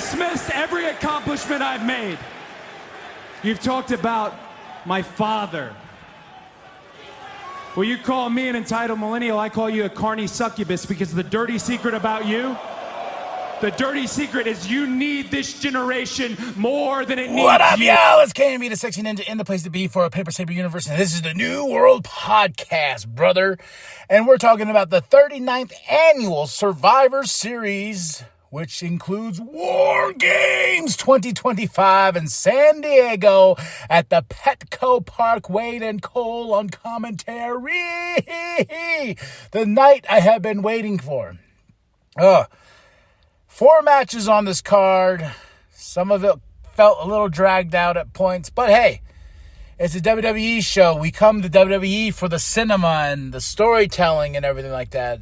dismissed every accomplishment I've made. You've talked about my father. Well, you call me an entitled millennial, I call you a carny succubus, because the dirty secret about you, the dirty secret is you need this generation more than it needs What up, you. y'all? It's KMB, the Sexy Ninja, in the place to be for a Paper Saber universe, and this is the New World Podcast, brother. And we're talking about the 39th Annual Survivor Series, which includes War Games 2025 in San Diego at the Petco Park. Wade and Cole on commentary. The night I have been waiting for. 4 matches on this card. Some of it felt a little dragged out at points, but hey, it's a WWE show. We come to WWE for the cinema and the storytelling and everything like that.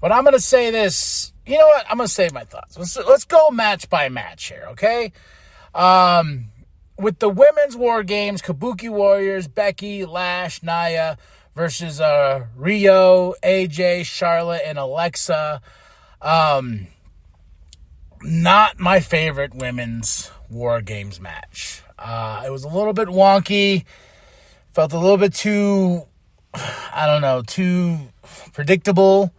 But I'm going to say this. You know what? I'm going to save my thoughts. Let's go match by match here, okay? With the women's War Games, Kabuki Warriors, Becky, Lash, Nia versus Rio, AJ, Charlotte, and Alexa. Not my favorite women's War Games match. It was a little bit wonky. Felt a little bit too, too predictable.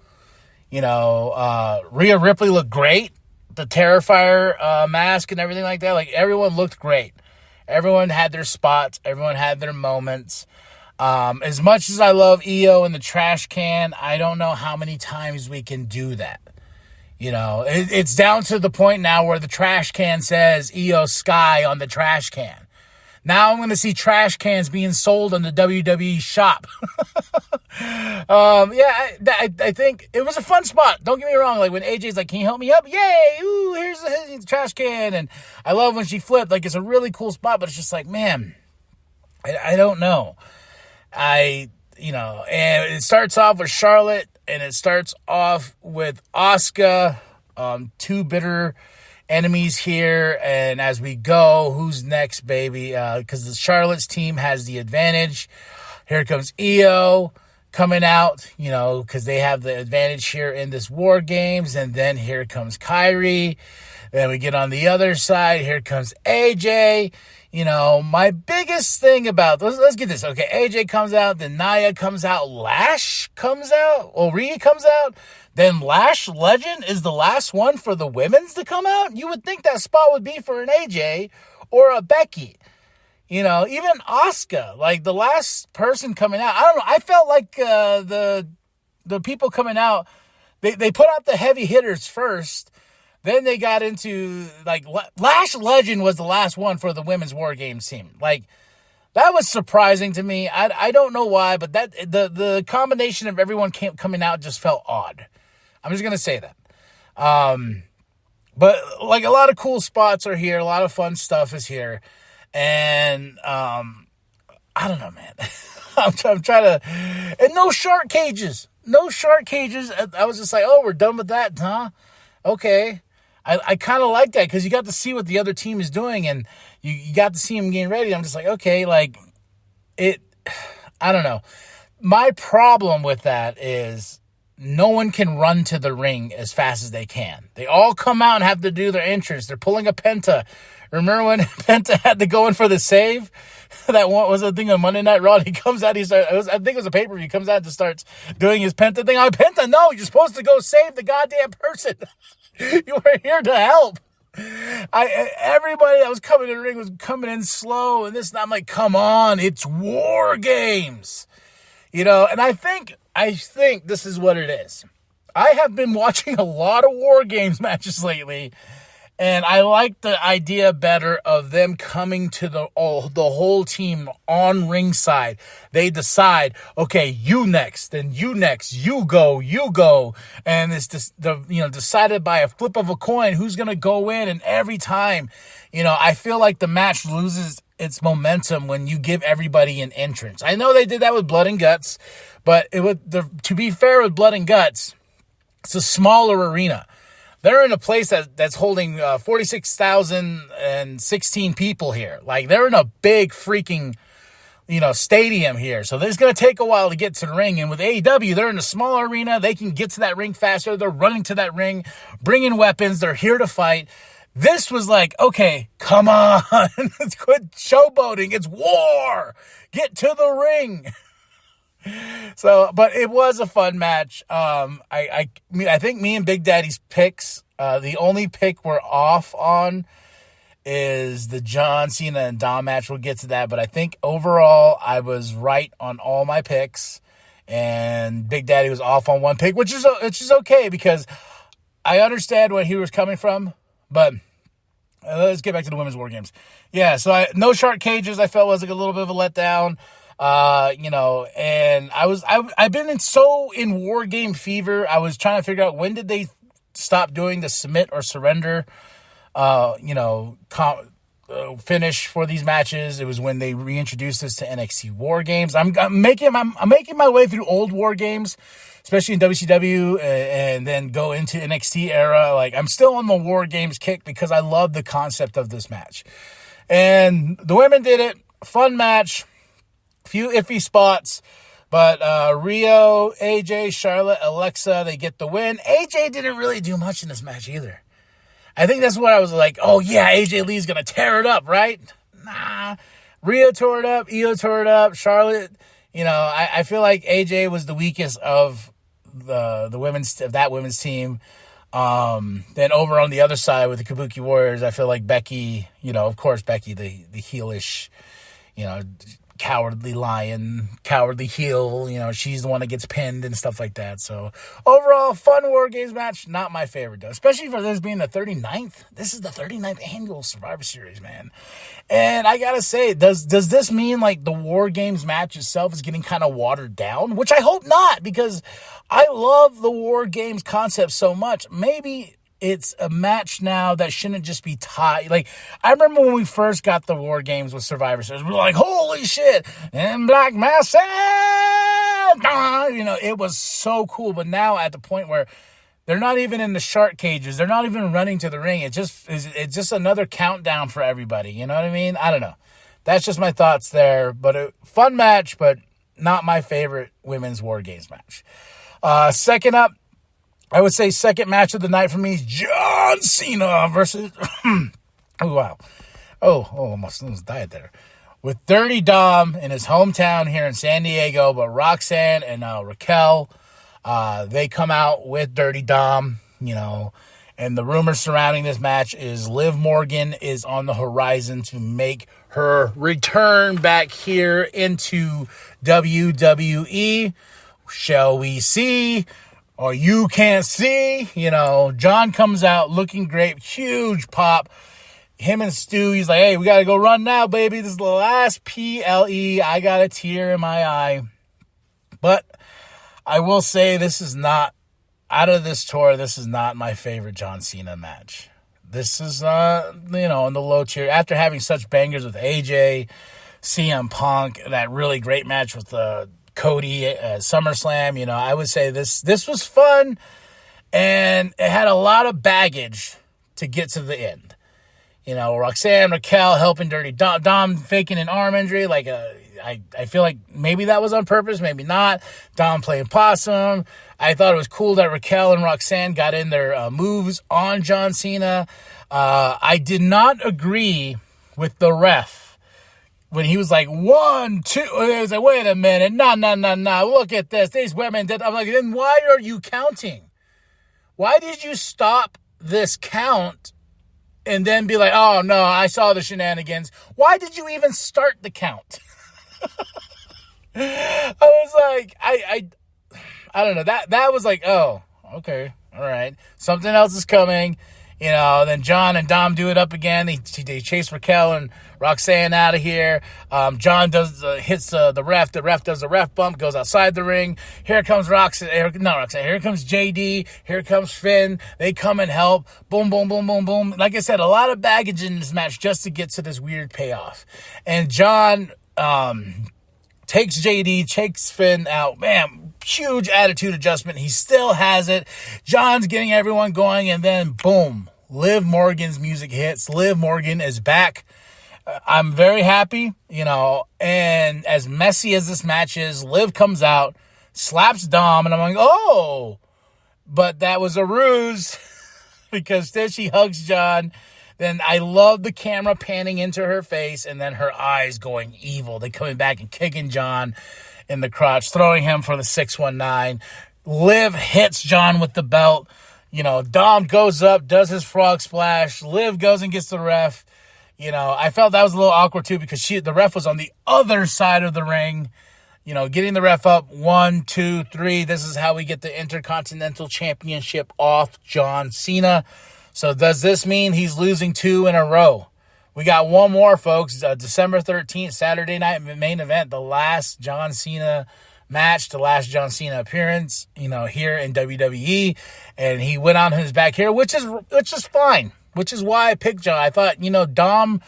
You know, Rhea Ripley looked great. The Terrifier mask and everything like that. Like, everyone looked great. Everyone had their spots. Everyone had their moments. As much as I love EO and the trash can, I don't know how many times we can do that. You know, it's down to the point now where the trash can says EO Sky on the trash can. Now I'm going to see trash cans being sold in the WWE shop. I think it was a fun spot. Don't get me wrong. Like, when AJ's like, can you help me up? Yay! Ooh, here's the trash can. And I love when she flipped. Like, it's a really cool spot, but it's just like, man, I don't know. And it starts off with Charlotte, and it starts off with Asuka. Two bitter enemies here, and as we go, who's next, baby? Because the Charlotte's team has the advantage. Here comes EO coming out, because they have the advantage here in this War Games, and then here comes Kyrie. Then we get on the other side. Here comes AJ. My biggest thing about, let's get this. Okay, AJ comes out, then Nia comes out, Lash comes out, Rhea comes out, then Lash Legend is the last one for the women's to come out. You would think that spot would be for an AJ or a Becky. Even Asuka, like the last person coming out. I don't know. I felt like the people coming out, they put out the heavy hitters first. Then they got into, like, Lash Legend was the last one for the women's War Games team. Like, that was surprising to me. I don't know why, but that the combination of everyone coming out just felt odd. I'm just going to say that. But, like, a lot of cool spots are here. A lot of fun stuff is here. And, I don't know, man. I'm trying to... And no shark cages. No shark cages. I was just like, oh, we're done with that, huh? Okay. I kind of like that because you got to see what the other team is doing, and you got to see them getting ready. I'm just like, okay, like, I don't know. My problem with that is no one can run to the ring as fast as they can. They all come out and have to do their entrance. They're pulling a Penta. Remember when Penta had to go in for the save? That one was a thing on Monday Night Raw. He comes out, I think it was a pay-per-view. He comes out and just starts doing his Penta thing. Penta, no, you're supposed to go save the goddamn person. You were here to help. Everybody that was coming in the ring was coming in slow, and this, and I'm like, come on, it's War Games. And I think this is what it is. I have been watching a lot of War Games matches lately, and I like the idea better of them coming to the whole team on ringside. They decide, okay, you next, then you next, you go, and it's just decided by a flip of a coin who's gonna go in. And every time, I feel like the match loses its momentum when you give everybody an entrance. I know they did that with Blood and Guts, but to be fair with Blood and Guts, it's a smaller arena. They're in a place that's holding 46,016 people here. Like, they're in a big freaking, stadium here. So it's going to take a while to get to the ring. And with AEW, they're in a small arena. They can get to that ring faster. They're running to that ring, bringing weapons. They're here to fight. This was like, okay, come on. Let's quit showboating. It's war. Get to the ring. So, but it was a fun match. I think me and Big Daddy's picks, the only pick we're off on is the John Cena and Dom match. We'll get to that, but I think overall I was right on all my picks, and Big Daddy was off on one pick, which is okay because I understand where he was coming from. But let's get back to the women's war games. Yeah, so no shark cages. I felt was like a little bit of a letdown. And I've been in war game fever. I was trying to figure out when did they stop doing the submit or surrender, finish for these matches. It was when they reintroduced this to NXT War Games. I'm making my way through old War Games, especially in WCW, and then go into NXT era. Like, I'm still on the War Games kick because I love the concept of this match. And the women did it. Fun match. Few iffy spots. But Rio, AJ, Charlotte, Alexa, they get the win. AJ didn't really do much in this match either. I think that's what I was like, oh yeah, AJ Lee's going to tear it up, right? Nah. Rio tore it up. Io tore it up. Charlotte, I feel like AJ was the weakest of the women's team. Then over on the other side with the Kabuki Warriors, I feel like Becky, of course Becky, the heelish, cowardly lion, cowardly heel, she's the one that gets pinned and stuff like that. So overall, fun War Games match, not my favorite though, especially for this being the 39th. This is the 39th annual Survivor Series, man. And I gotta say, does this mean like the War Games match itself is getting kind of watered down? Which I hope not, because I love the War Games concept so much. Maybe it's a match now that shouldn't just be tied. Like, I remember when we first got the War Games with Survivor Series, we were like, holy shit, and Black Massa, it was so cool. But now at the point where they're not even in the shark cages, they're not even running to the ring. It's just another countdown for everybody. You know what I mean? I don't know. That's just my thoughts there. But a fun match, but not my favorite women's War Games match. Second up, I would say second match of the night for me is John Cena versus... oh, wow. Oh, almost died there. With Dirty Dom in his hometown here in San Diego, but Roxanne and Raquel, they come out with Dirty Dom, and the rumors surrounding this match is Liv Morgan is on the horizon to make her return back here into WWE. Shall we see? Or you can't see, John comes out looking great, huge pop. Him and Stu, he's like, hey, we got to go run now, baby. This is the last PLE. I got a tear in my eye. But I will say this is not, out of this tour, this is not my favorite John Cena match. This is, in the low tier. After having such bangers with AJ, CM Punk, that really great match with Cody at SummerSlam, I would say this was fun, and it had a lot of baggage to get to the end. Roxanne, Raquel helping Dirty Dom faking an arm injury. Like, I feel like maybe that was on purpose, maybe not. Dom playing possum. I thought it was cool that Raquel and Roxanne got in their moves on John Cena. I did not agree with the ref when he was like, 1, 2, it was like, wait a minute, no, look at this, these women did. I'm like, then why are you counting? Why did you stop this count and then be like, oh no, I saw the shenanigans? Why did you even start the count? I was like, I don't know, that was like, oh, okay, all right, something else is coming. Then John and Dom do it up again. They chase Raquel and Roxanne out of here. John hits the ref. The ref does a ref bump, goes outside the ring. Here comes Roxanne. Here comes JD. Here comes Finn. They come and help. Boom, boom, boom, boom, boom. Like I said, a lot of baggage in this match just to get to this weird payoff. And John takes JD, takes Finn out. Man, huge attitude adjustment. He still has it. John's getting everyone going, and then boom, Liv Morgan's music hits. Liv Morgan is back. I'm very happy, and as messy as this match is, Liv comes out, slaps Dom, and I'm like, oh, but that was a ruse because then she hugs John. Then I love the camera panning into her face and then her eyes going evil. They coming back and kicking John in the crotch, throwing him for the 619. Liv hits John with the belt. Dom goes up, does his frog splash. Liv goes and gets the ref. I felt that was a little awkward too because the ref was on the other side of the ring. Getting the ref up, 1, 2, 3. This is how we get the Intercontinental Championship off John Cena. So does this mean he's losing 2 in a row? We got one more, folks. December 13th, Saturday night main event, the last John Cena match, the last John Cena appearance, here in WWE. And he went on his back here, which is fine, which is why I picked John. I thought, Dom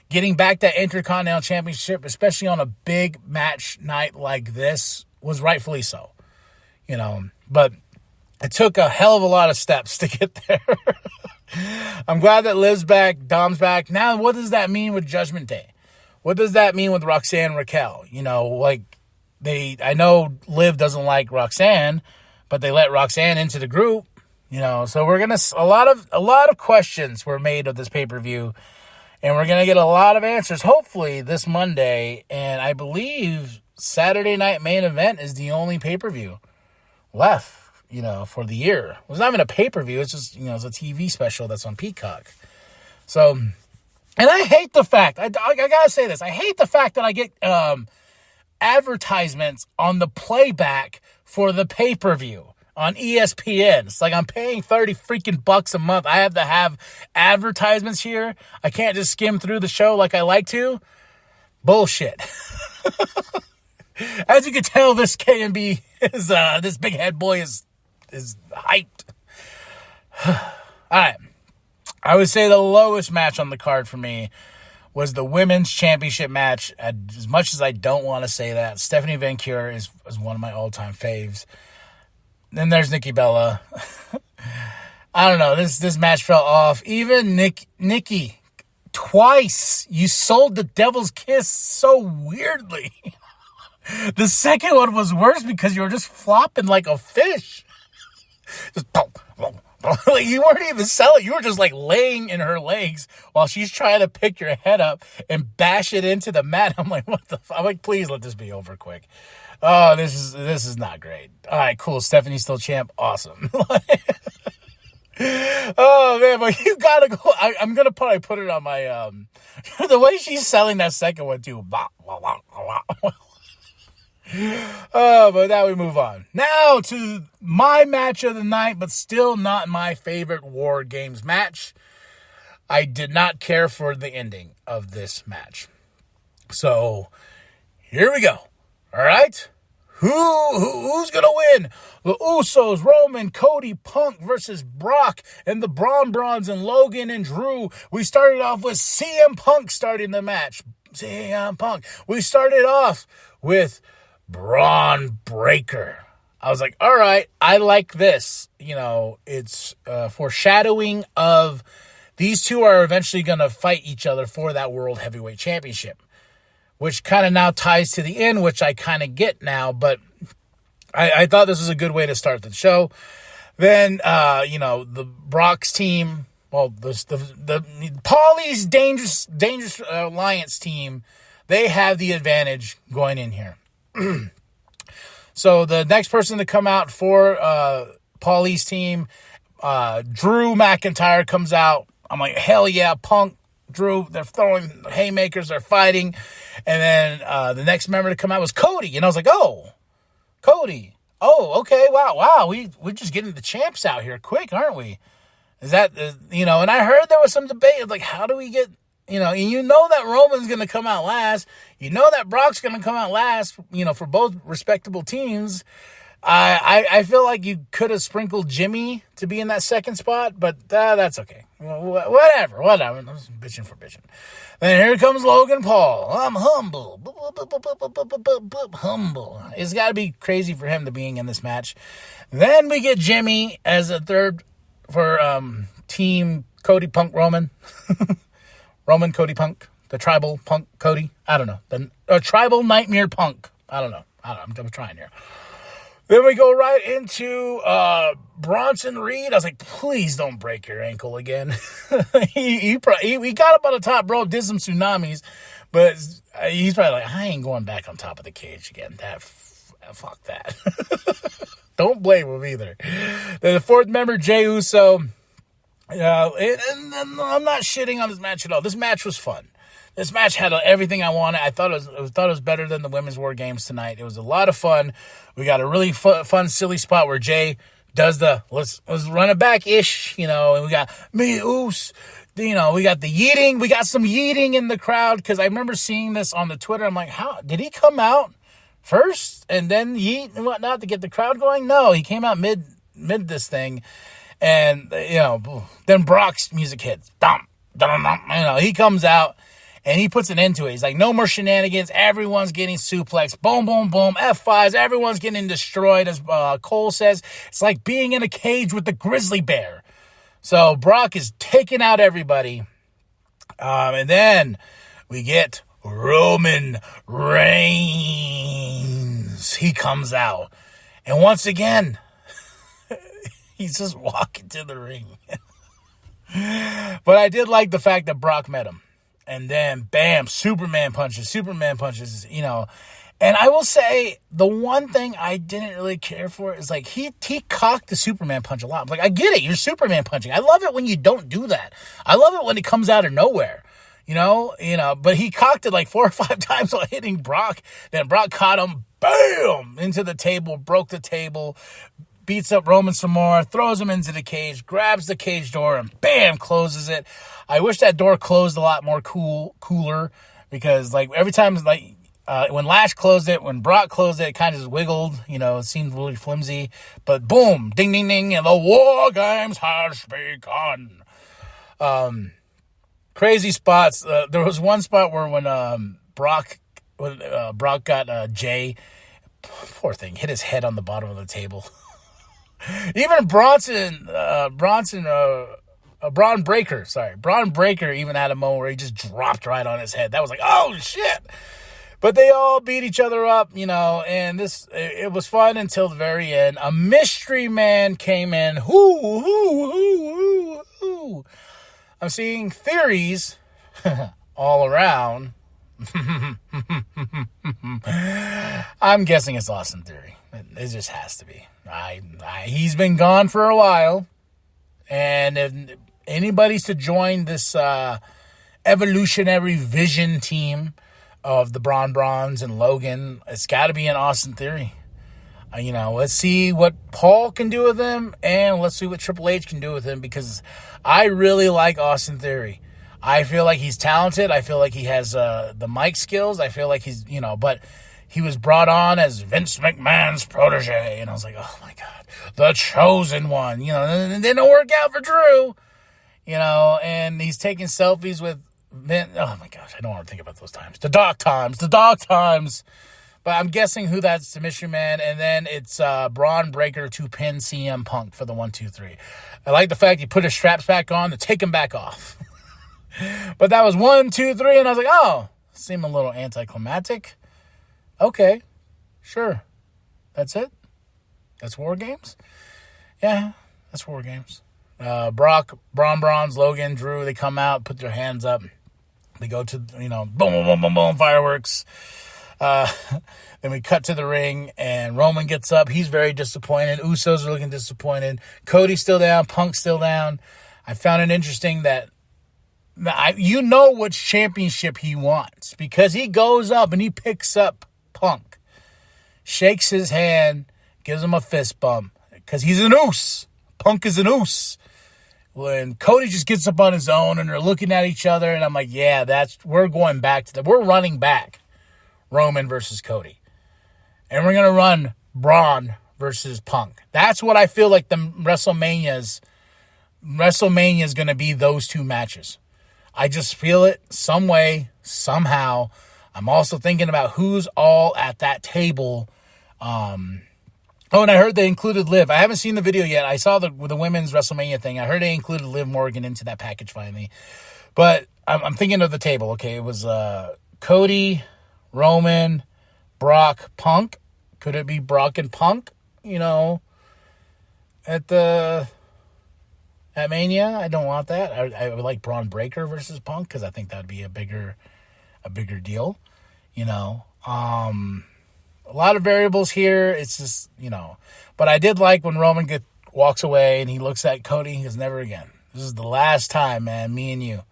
getting back that Intercontinental Championship, especially on a big match night like this, was rightfully so. But it took a hell of a lot of steps to get there. I'm glad that Liv's back, Dom's back. Now, what does that mean with Judgment Day? What does that mean with Roxanne and Raquel? I know Liv doesn't like Roxanne, but they let Roxanne into the group. So we're gonna a lot of questions were made of this pay-per-view, and we're gonna get a lot of answers hopefully this Monday. And I believe Saturday night main event is the only pay-per-view left. For the year. It was not even a pay-per-view. It's just, it's a TV special that's on Peacock. So, and I hate the fact, I gotta say this, I hate the fact that I get advertisements on the playback for the pay-per-view on ESPN. It's like I'm paying 30 freaking bucks a month. I have to have advertisements here. I can't just skim through the show like I like to. Bullshit. As you can tell, this KMB is, this big head boy is hyped. All right. I would say the lowest match on the card for me was the women's championship match. As much as I don't want to say that, Stephanie Van Cure is one of my all-time faves. Then there's Nikki Bella. I don't know. This match fell off. Even Nikki, twice you sold the Devil's Kiss so weirdly. The second one was worse because you were just flopping like a fish. Just you weren't even selling. You were just laying in her legs while she's trying to pick your head up and bash it into the mat. I'm like, what the fuck? I'm like, please let this be over quick. Oh, this is not great. All right, cool. Stephanie's still champ. Awesome. Oh man, but you gotta go. I'm gonna probably put it on my the way she's selling that second one too. But now we move on. Now to my match of the night, but still not my favorite War Games match. I did not care for the ending of this match. So, here we go. All right? Who's going to win? The Usos, Roman, Cody, Punk versus Brock, and the Brawns and Logan and Drew. We started off with CM Punk starting the match. CM Punk. We started off with Braun Breaker. I was like, all right, I like this. It's foreshadowing of these two are eventually going to fight each other for that World Heavyweight Championship, which kind of now ties to the end, which I kind of get now, but I thought this was a good way to start the show. Then, the Brock's team, the Paulie's Dangerous Alliance team, they have the advantage going in here. So the next person to come out for Paulie's team, Drew McIntyre comes out. I'm like, hell yeah, Punk, Drew, they're throwing haymakers, they're fighting. And then the next member to come out was Cody. And I was like, oh, Cody. Oh, okay, wow. We're just getting the champs out here quick, aren't we? Is that, and I heard there was some debate, like, how do we get, and that Roman's going to come out last. That Brock's going to come out last, for both respectable teams. I feel like you could have sprinkled Jimmy to be in that second spot, but that's okay. Whatever. I'm bitching for bitching. Then here comes Logan Paul. I'm humble. Humble. It's got to be crazy for him to being in this match. Then we get Jimmy as a third for team Cody Punk Roman. Roman Cody Punk. The tribal Punk Cody. I don't know. The tribal Nightmare Punk. I don't know. I'm trying here. Then we go right into Bronson Reed. I was like, please don't break your ankle again. he got up on the top rope, did some tsunamis, but he's probably like, I ain't going back on top of the cage again. Fuck that. Don't blame him either. The fourth member, Jey Uso. And I'm not shitting on this match at all. This match was fun. This match had everything I wanted. I thought it was better than the Women's War Games tonight. It was a lot of fun. We got a really fun, silly spot where Jay does the let's run it back-ish, and we got me, Oos. We got the yeeting. We got some yeeting in the crowd because I remember seeing this on the Twitter. I'm like, how did he come out first and then yeet and whatnot to get the crowd going? No, he came out mid this thing. And, then Brock's music hits. Dum, dum, dum. He comes out and he puts an end to it. He's like, no more shenanigans. Everyone's getting suplexed. Boom, boom, boom. F5s. Everyone's getting destroyed. As Cole says, it's like being in a cage with the grizzly bear. So Brock is taking out everybody. And then we get Roman Reigns. He comes out. And once again, he's just walking to the ring. But I did like the fact that Brock met him. And then, bam, Superman punches, And I will say, the one thing I didn't really care for is, like, he cocked the Superman punch a lot. I'm like, I get it, you're Superman punching. I love it when you don't do that. I love it when it comes out of nowhere. But he cocked it like 4 or 5 times while hitting Brock. Then Brock caught him, bam, into the table, broke the table, beats up Roman some more, throws him into the cage, grabs the cage door, and bam, closes it. I wish that door closed a lot more cooler, because like every time, when Lash closed it, when Brock closed it, it kind of just wiggled. It seemed really flimsy. But boom, ding, ding, ding, and the War Games has begun. Crazy spots. There was one spot where when Brock got Jay, poor thing, hit his head on the bottom of the table. Even Braun Breaker even had a moment where he just dropped right on his head. That was like, oh shit. But they all beat each other up, and it was fun until the very end. A mystery man came in. I'm seeing theories all around. I'm guessing it's Austin Theory. It just has to be. He's been gone for a while, and if anybody's to join this evolutionary vision team of the Brawns and Logan, it's got to be an Austin Theory. Let's see what Paul can do with him, and let's see what Triple H can do with him, because I really like Austin Theory. I feel like he's talented. I feel like he has the mic skills. I feel like he's, but he was brought on as Vince McMahon's protege, and I was like, oh my God, the chosen one, and it didn't work out for Drew, and he's taking selfies with Vince. Oh my gosh, I don't want to think about those times. The dog times. But I'm guessing who that's, the mystery man, and then it's Braun Breaker to pin CM Punk for the 1, 2, 3. I like the fact he put his straps back on to take him back off. But that was 1, 2, 3, and I was like, oh, seemed a little anticlimactic. Okay, sure. That's it? That's War Games? Yeah, that's War Games. Brock, Bronze, Logan, Drew, they come out, put their hands up. They go to, boom, boom, boom, boom, boom, fireworks. Then we cut to the ring, and Roman gets up. He's very disappointed. Usos are looking disappointed. Cody's still down. Punk's still down. I found it interesting that which championship he wants, because he goes up and he picks up Punk, shakes his hand, gives him a fist bump, because he's an oos. Punk is an oos. When Cody just gets up on his own and they're looking at each other, and I'm like, yeah, we're going back to that. We're running back Roman versus Cody. And we're going to run Braun versus Punk. That's what I feel like the WrestleMania is going to be, those two matches. I just feel it some way, somehow. I'm also thinking about who's all at that table. And I heard they included Liv. I haven't seen the video yet. I saw the women's WrestleMania thing. I heard they included Liv Morgan into that package finally. But I'm thinking of the table. Okay, it was Cody, Roman, Brock, Punk. Could it be Brock and Punk? at Mania. I don't want that. I would like Braun Breaker versus Punk because I think that'd be a bigger deal. A lot of variables here. It's just, but I did like when Roman walks away and he looks at Cody. He goes, never again. This is the last time, man, me and you.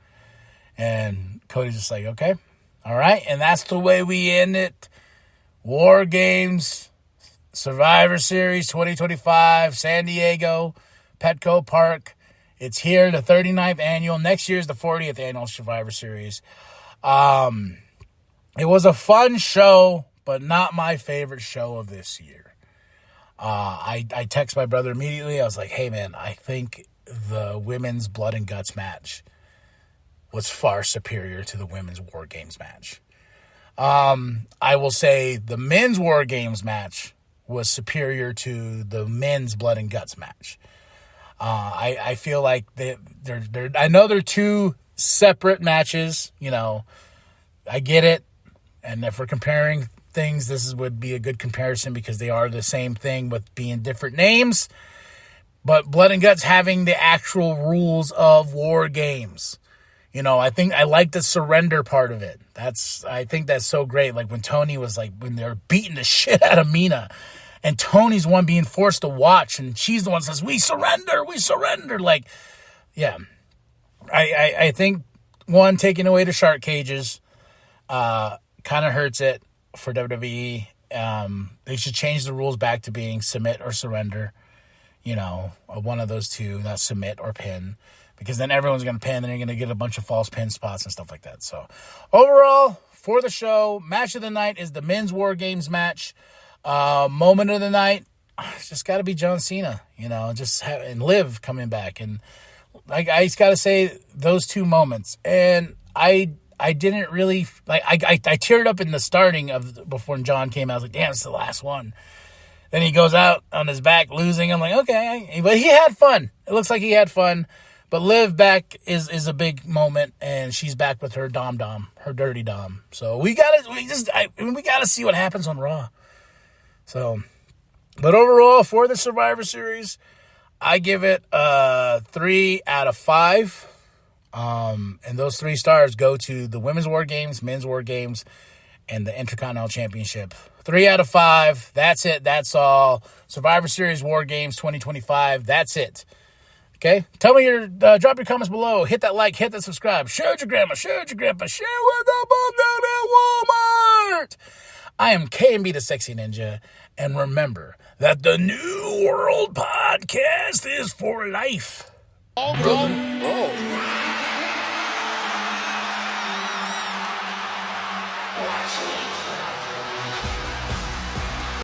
And Cody's just like, okay, all right. And that's the way we end it. War Games, Survivor Series 2025, San Diego, Petco Park. It's here, the 39th annual. Next year is the 40th annual Survivor Series. It was a fun show, but not my favorite show of this year. I text my brother immediately. I was like, hey, man, I think the women's Blood and Guts match was far superior to the women's War Games match. I will say the men's War Games match was superior to the men's Blood and Guts match. I feel like they're I know they're two separate matches. I get it. And if we're comparing things, would be a good comparison because they are the same thing with being different names. But Blood and Guts having the actual rules of War Games. I think I like the surrender part of it. I think that's so great. Like when Tony was like, when they're beating the shit out of Mina and Tony's one being forced to watch and she's the one that says, we surrender. Like, yeah, I think one, taking away the shark cages, kind of hurts it for WWE. They should change the rules back to being submit or surrender. One of those two, not submit or pin. Because then everyone's going to pin, and you're going to get a bunch of false pin spots and stuff like that. So, overall, for the show, match of the night is the men's War Games match. Moment of the night, it's just got to be John Cena, and Liv coming back. And I just got to say those two moments. And I didn't really, I teared up in the starting before John came out. I was like, damn, it's the last one. Then he goes out on his back losing. I'm like, okay. But he had fun. It looks like he had fun. But Liv back is a big moment, and she's back with her her dirty dom. So we gotta see what happens on Raw. So, but overall for the Survivor Series, I give it 3 out of 5. And those 3 stars go to the Women's War Games, Men's War Games, and the Intercontinental Championship. 3 out of 5. That's it. That's all. Survivor Series War Games 2025. That's it. Okay, tell me drop your comments below. Hit that like, hit that subscribe. Share with your grandma, share with your grandpa, share with the mom down at Walmart. I am KMB the Sexy Ninja, and remember that the New World Podcast is for life. Watch it.